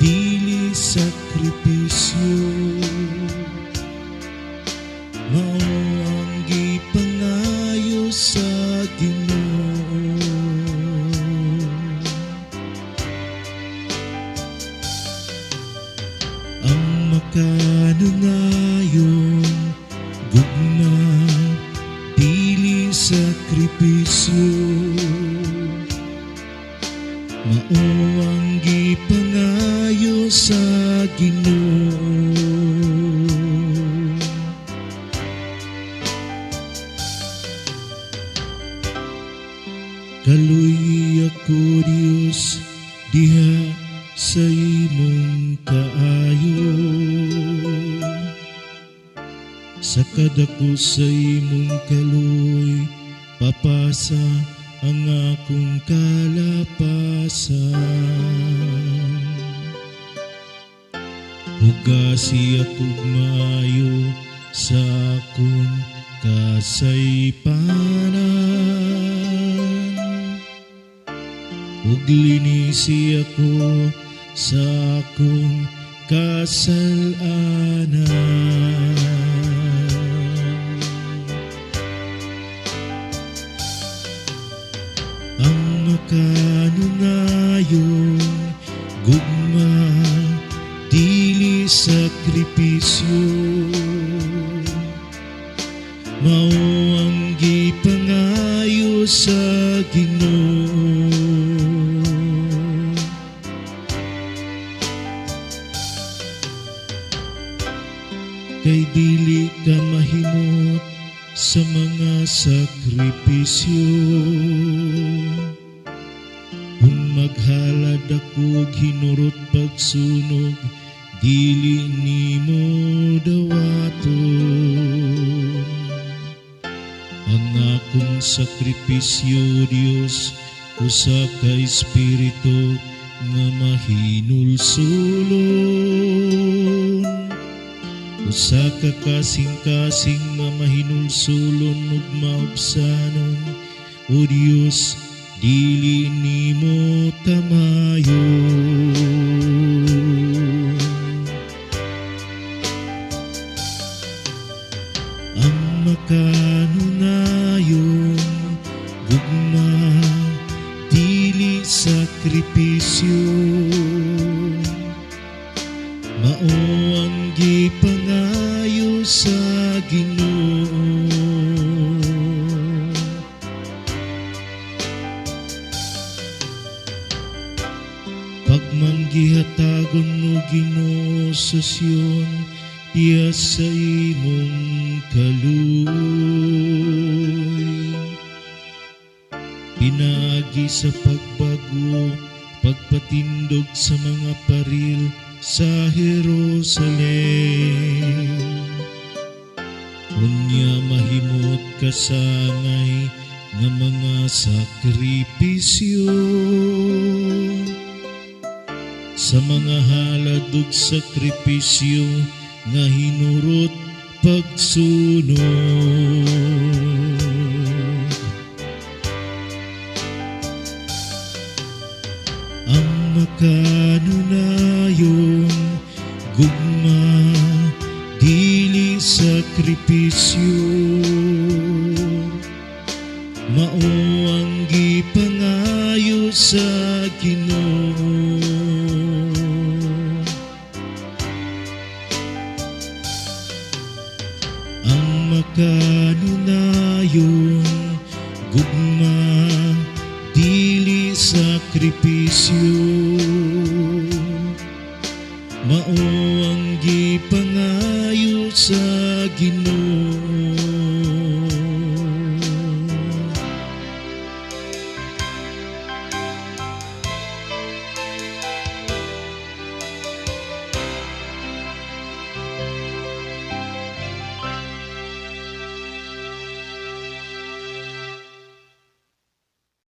dili sakripisyo, mao ang gipangayo sa Ginoo. Ang makanungayon gugma dili sakripisyo, mao ang gipangayo sa Ginoo. Kaluy ako Dios diha sa imong kaayo, sa kadako sa imong kaluy papasa ang akong kalapasan. Hugasi akong maayo sa akong kasaypanan, ug linisi ako sa akong kasalanan. Ang makanungayon gugma dili sakripisyo, mao ang gipangayo sa Ginoo. Kay dili ka mahimot sa mga sakripisyo, kung maghalad ako hinurot pagsunog, dili nimo dawaton. Ang akong sakripisyo Dios, usa ka espiritu nga mahinulsulon, usa ka kasing-kasing nga mahinulsulon ug maubsanon. O Dios, dili nimo tamayon. Ang makanungayon gugma dili sakripisyo, mao ang gipangayo sa Ginoo. Pagmanggihatagon mo Ginoo sa Sion, tiya sa imong kaluy. Pinaagi sa pagbago, pagpatindog sa mga paril sa Jerusalem. Unya mahimot kasangay nga mga sakripisyo, sa mga halad ug sakripisyo nga hinurot pagsunog. Ang makanungayon gugma dili sakripisyo, mao ang gipangayo sa Ginoo. Ang makanungayon gugma dili sakripisyo, mao ang gipangayo sa Ginoo.